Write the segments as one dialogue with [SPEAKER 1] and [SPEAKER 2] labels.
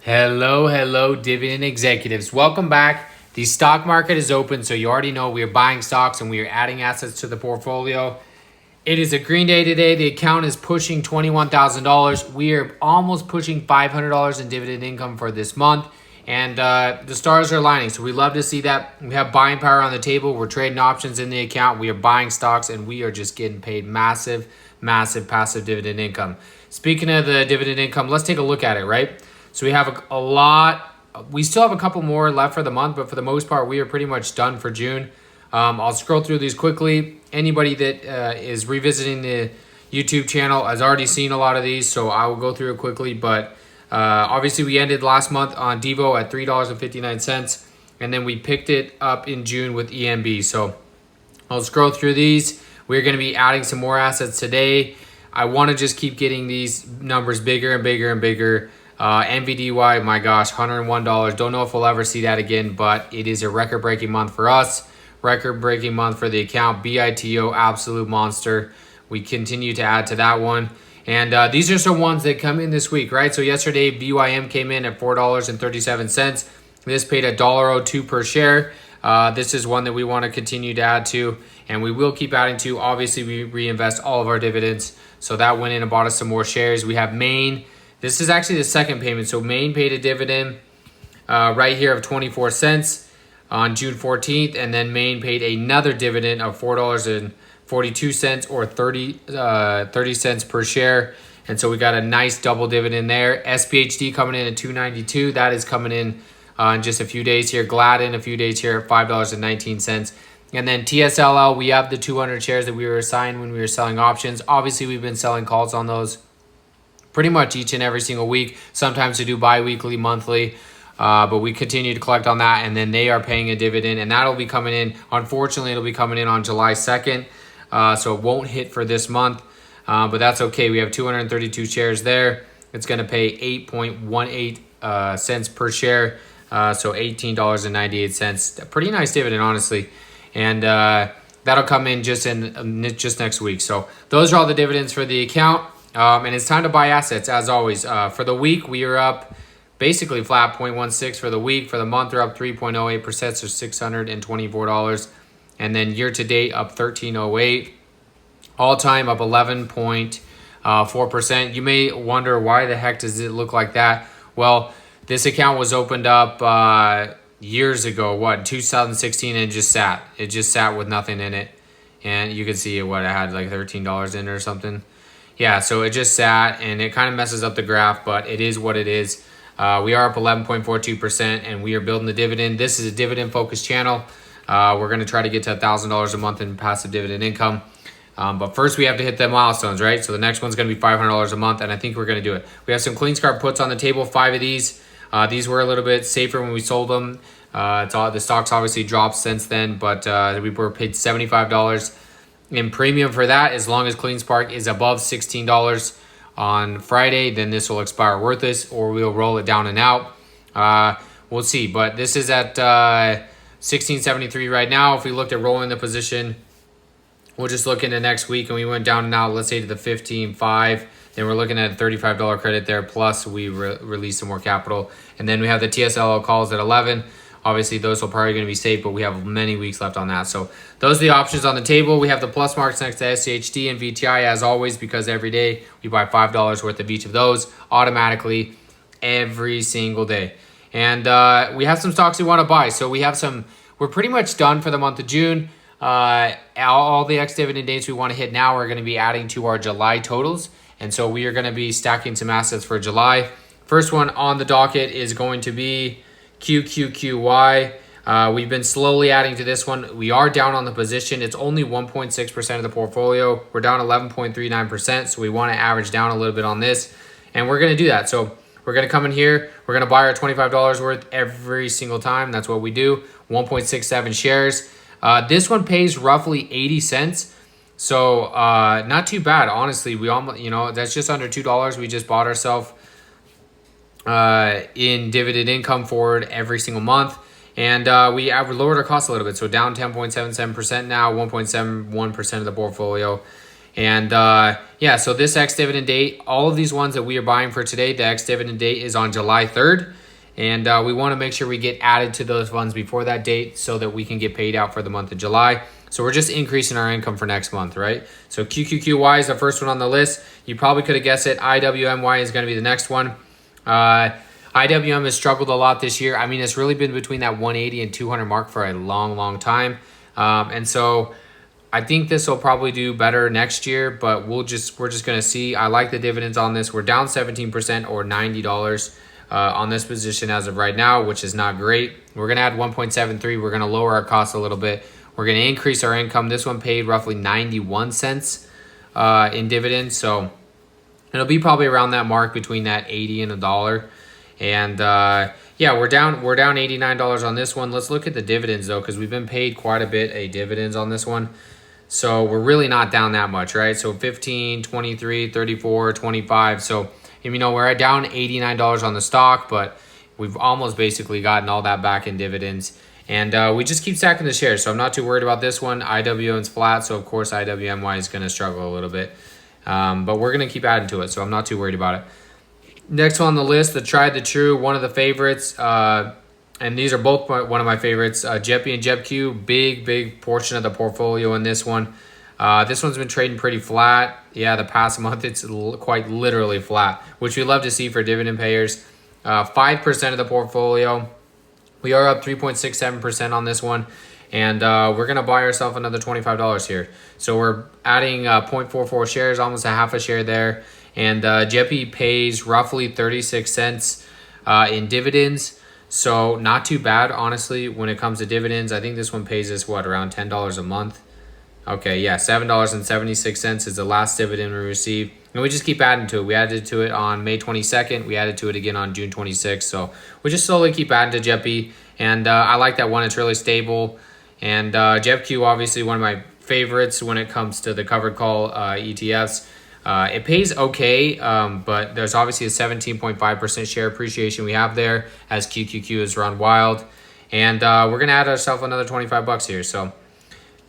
[SPEAKER 1] Hello, dividend executives. Welcome back. The stock market is open, so you already know we are buying stocks and we are adding assets to the portfolio. It is a green day today. The account is pushing $21,000. We are almost pushing $500 in dividend income for this month, and the stars are aligning. So we love to see that. We have buying power on the table. We're trading options in the account. We are buying stocks, and we are just getting paid massive passive dividend income. Speaking of the dividend income, let's take a look at it, right? So we have a lot. We still have a couple more left for the month, but for the most part, we are pretty much done for June. I'll scroll through these quickly. Anybody that is revisiting the YouTube channel has already seen a lot of these, so I will go through it quickly. But obviously, we ended last month on Devo at $3.59, and then we picked it up in June with EMB. So I'll scroll through these. We're going to be adding some more assets today. I want to just keep getting these numbers bigger and bigger and bigger. NVDY, my gosh, $101. Don't know if we'll ever see that again, but it is a record-breaking month for us. Record-breaking month for the account. BITO, absolute monster. We continue to add to that one. And these are some ones that come in this week, right? So yesterday, BYM came in at $4.37. This paid $1.02 per share. This is one that we want to continue to add to, and we will keep adding to. Obviously, we reinvest all of our dividends. So that went in and bought us some more shares. We have Maine. This is actually the second payment. So Maine paid a dividend right here of 24 cents on June 14th. And then Maine paid another dividend of $4.42 or 30 cents per share. And so we got a nice double dividend there. SPHD coming in at $2.92. That is coming in just a few days here. Gladden a few days here at $5.19. And then TSLL, we have the 200 shares that we were assigned when we were selling options. Obviously, we've been selling calls on those pretty much each and every single week. Sometimes we do bi-weekly, monthly, but we continue to collect on that, and then they are paying a dividend, and that'll be coming in. Unfortunately, it'll be coming in on July 2nd, so it won't hit for this month, but that's okay. We have 232 shares there. It's going to pay 8.18 cents per share, so $18.98. A pretty nice dividend, honestly, and that'll come in just next week. So those are all the dividends for the account. And it's time to buy assets, as always. For the week, we are up basically flat 0.16 for the week. For the month, we're up 3.08%, so $624. And then year-to-date, up 13.08. All-time, up 11.4%. You may wonder, why the heck does it look like that? Well, this account was opened up years ago, 2016, and it just sat. It just sat with nothing in it. And you can see it had like $13 in it or something. Yeah, so it just sat, and it kind of messes up the graph, but it is what it is. We are up 11.42%, and we are building the dividend. This is a dividend-focused channel. We're going to try to get to $1,000 a month in passive dividend income. But first, we have to hit the milestones, right? So the next one's going to be $500 a month, and I think we're going to do it. We have some CleanScar puts on the table, 5 of these. These were a little bit safer when we sold them. The stock's obviously dropped since then, but we were paid $75 in premium for that. As long as CleanSpark is above $16 on Friday, then this will expire worthless, or we'll roll it down and out. We'll see, but this is at $16.73 right now. If we looked at rolling the position, we'll just look into next week, and we went down and out, let's say to the $15.5, then we're looking at a $35 credit there, plus we release some more capital. And then we have the TSLO calls at 11. Obviously, those will probably going to be safe, but we have many weeks left on that. So those are the options on the table. We have the plus marks next to SCHD and VTI, as always, because every day we buy $5 worth of each of those automatically every single day. And we have some stocks we want to buy. So we're pretty much done for the month of June. All the ex-dividend dates we want to hit now are going to be adding to our July totals. And so we are going to be stacking some assets for July. First one on the docket is going to be QQQY. We've been slowly adding to this one. We are down on the position. It's only 1.6% of the portfolio. We're down 11.39%, so we want to average down a little bit on this, and we're going to do that. So we're going to come in here. We're going to buy our $25 worth every single time. That's what we do. 1.67 shares. This one pays roughly 80 cents. So not too bad, honestly. We almost, that's just under $2 we just bought ourselves in dividend income for it every single month. And we have lowered our cost a little bit. So down 10.77% now, 1.71% of the portfolio. And yeah, so this ex-dividend date, all of these ones that we are buying for today, the ex-dividend date is on July 3rd. And we want to make sure we get added to those funds before that date so that we can get paid out for the month of July. So we're just increasing our income for next month, right? So QQQY is the first one on the list. You probably could have guessed it. IWMY is going to be the next one. IWM has struggled a lot this year. I mean, it's really been between that 180 and 200 mark for a long, long time. And so I think this will probably do better next year, but we're just going to see. I like the dividends on this. We're down 17% or $90 on this position as of right now, which is not great. We're going to add 1.73. We're going to lower our costs a little bit. We're going to increase our income. This one paid roughly 91 cents in dividends. So it'll be probably around that mark between that 80 and $1. And yeah, we're down $89 on this one. Let's look at the dividends though, because we've been paid quite a bit of dividends on this one. So we're really not down that much, right? So 15, 23, 34, 25. So, you know, we're down $89 on the stock, but we've almost basically gotten all that back in dividends. And we just keep stacking the shares. So I'm not too worried about this one. IWM's flat. So of course IWMY is going to struggle a little bit. But we're going to keep adding to it. So I'm not too worried about it. Next one on the list, the tried, the true, one of the favorites. And these are both one of my favorites. JEPI and JEPQ, big portion of the portfolio in this one. This one's been trading pretty flat. Yeah, the past month it's quite literally flat, which we love to see for dividend payers. 5% of the portfolio. We are up 3.67% on this one. And we're going to buy ourselves another $25 here. So we're adding 0.44 shares, almost a half a share there. And JEPI pays roughly 36 cents in dividends. So not too bad, honestly, when it comes to dividends. I think this one pays us, what, around $10 a month? Okay, yeah, $7.76 is the last dividend we received. And we just keep adding to it. We added to it on May 22nd. We added to it again on June 26th. So we just slowly keep adding to JEPI. And I like that one. It's really stable. And JEPQ, obviously, one of my favorites when it comes to the covered call ETFs. It pays okay, but there's obviously a 17.5% share appreciation we have there as QQQ has run wild. And we're going to add ourselves another $25 here. So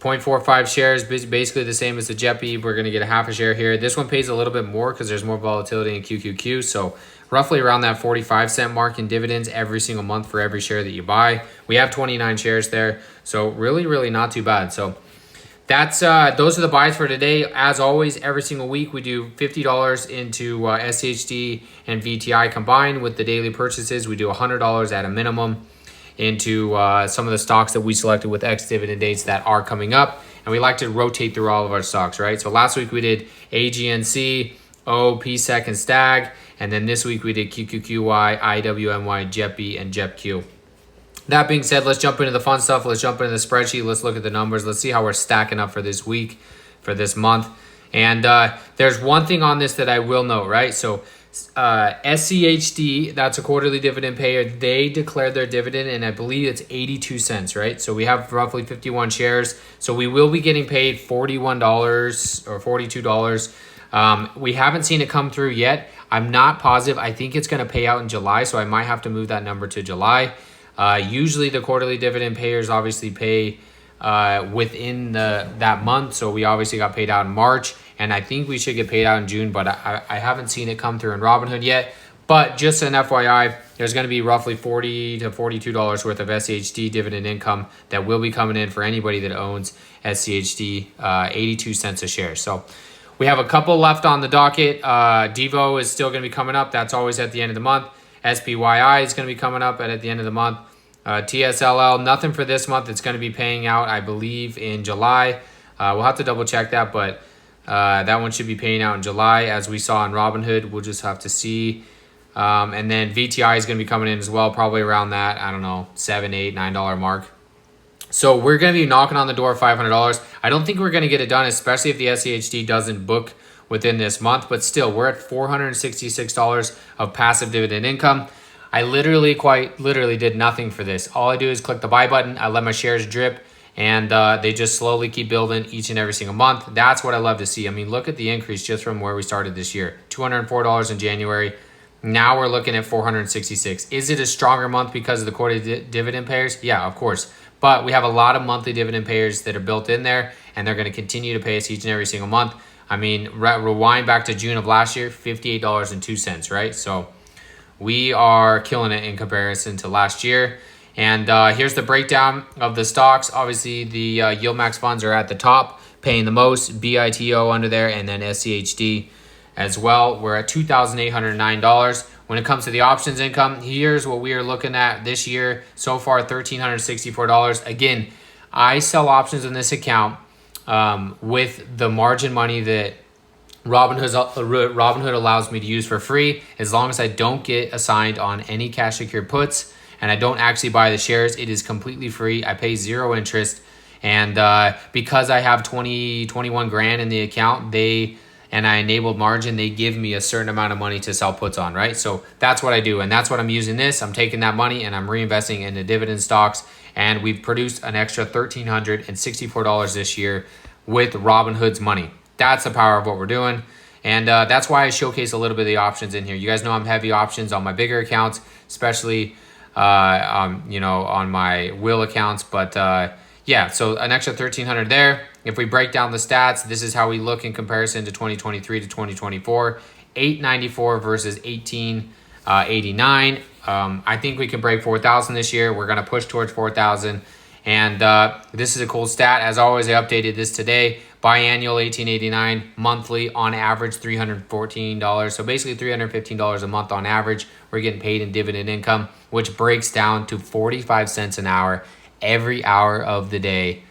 [SPEAKER 1] 0.45 shares, basically the same as the JEPI. We're going to get a half a share here. This one pays a little bit more because there's more volatility in QQQ. So roughly around that 45-cent mark in dividends every single month for every share that you buy. We have 29 shares there. So really not too bad. So that's those are the buys for today. As always, every single week we do $50 into SCHD and VTI combined with the daily purchases. We do $100 at a minimum into some of the stocks that we selected with ex-dividend dates that are coming up. And we like to rotate through all of our stocks, right? So last week we did AGNC, O, PSEC, and STAG. And then this week we did QQQY, IWMY, JEPI, and JEPQ. That being said, let's jump into the fun stuff. Let's jump into the spreadsheet. Let's look at the numbers. Let's see how we're stacking up for this week, for this month. And there's one thing on this that I will note, right? So SCHD, that's a quarterly dividend payer. They declared their dividend, and I believe it's 82 cents, right? So we have roughly 51 shares. So we will be getting paid $41 or $42. We haven't seen it come through yet. I'm not positive. I think it's going to pay out in July, so I might have to move that number to July. Usually the quarterly dividend payers obviously pay within that month. So we obviously got paid out in March, and I think we should get paid out in June, but I haven't seen it come through in Robinhood yet. But just an FYI, there's going to be roughly $40 to $42 worth of SCHD dividend income that will be coming in for anybody that owns SCHD, 82 cents a share. So we have a couple left on the docket. Devo is still going to be coming up. That's always at the end of the month. SPYI is going to be coming up at the end of the month. TSLL, nothing for this month. It's going to be paying out, I believe, in July. We'll have to double check that, but that one should be paying out in July, as we saw in Robinhood. We'll just have to see. And then VTI is going to be coming in as well, probably around that, I don't know, $7, $8, $9 mark. So we're going to be knocking on the door of $500. I don't think we're going to get it done, especially if the SCHD doesn't book within this month, but still we're at $466 of passive dividend income. I quite literally did nothing for this. All I do is click the buy button. I let my shares drip, and they just slowly keep building each and every single month. That's what I love to see. I mean, look at the increase just from where we started this year. $204 in January. Now we're looking at $466. Is it a stronger month because of the quarterly dividend payers? Yeah, of course. But we have a lot of monthly dividend payers that are built in there, and they're going to continue to pay us each and every single month. I mean, rewind back to June of last year, $58.02, right? So we are killing it in comparison to last year. And here's the breakdown of the stocks. Obviously, the Yield Max funds are at the top, paying the most, BITO under there, and then SCHD as well. We're at $2,809. When it comes to the options income, here's what we are looking at this year. So far, $1,364. Again, I sell options in this account with the margin money that Robinhood allows me to use for free, as long as I don't get assigned on any cash secured puts and I don't actually buy the shares. It is completely free. I pay 0 interest. And because I have 21 grand in the account, and I enabled margin, they give me a certain amount of money to sell puts on, right? So that's what I do. And that's what I'm using this. I'm taking that money and I'm reinvesting in the dividend stocks. And we've produced an extra $1,364 this year with Robinhood's money. That's the power of what we're doing. And that's why I showcase a little bit of the options in here. You guys know I'm heavy options on my bigger accounts, especially on my will accounts. But yeah, so an extra 1,300 there. If we break down the stats, this is how we look in comparison to 2023 to 2024. 894 versus 1889. I think we can break 4,000 this year. We're going to push towards 4,000. And this is a cool stat. As always, I updated this today. Biannual 1889, monthly on average $314. So basically $315 a month on average. We're getting paid in dividend income, which breaks down to 45 cents an hour every hour of the day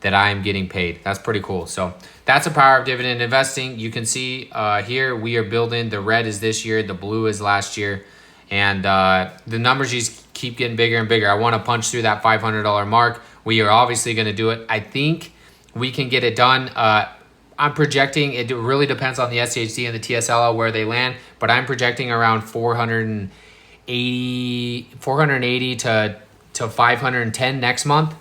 [SPEAKER 1] that I am getting paid. That's pretty cool. So that's the power of dividend investing. You can see here we are building. The red is this year, the blue is last year, and the numbers just keep getting bigger and bigger. I want to punch through that $500 mark. We are obviously going to do it. I think we can get it done. I'm projecting, it really depends on the SCHD and the TSLL where they land, but I'm projecting around 480 to 510 next month.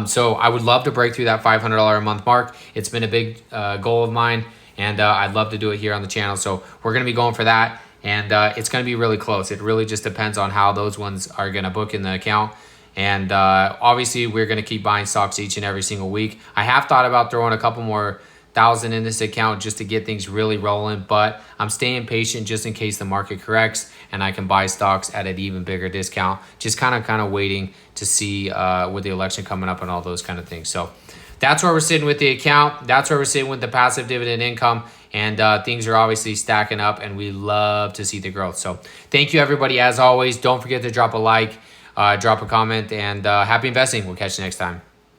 [SPEAKER 1] So I would love to break through that $500 a month mark. It's been a big goal of mine, and I'd love to do it here on the channel. So we're going to be going for that, and it's going to be really close. It really just depends on how those ones are going to book in the account. And obviously, we're going to keep buying stocks each and every single week. I have thought about throwing a couple more thousand in this account just to get things really rolling, but I'm staying patient just in case the market corrects and I can buy stocks at an even bigger discount. Just kind of waiting to see with the election coming up and all those kind of things. So that's where we're sitting with the account. That's where we're sitting with the passive dividend income. And things are obviously stacking up, and we love to see the growth. So thank you, everybody. As always, don't forget to drop a like, drop a comment, and happy investing. We'll catch you next time.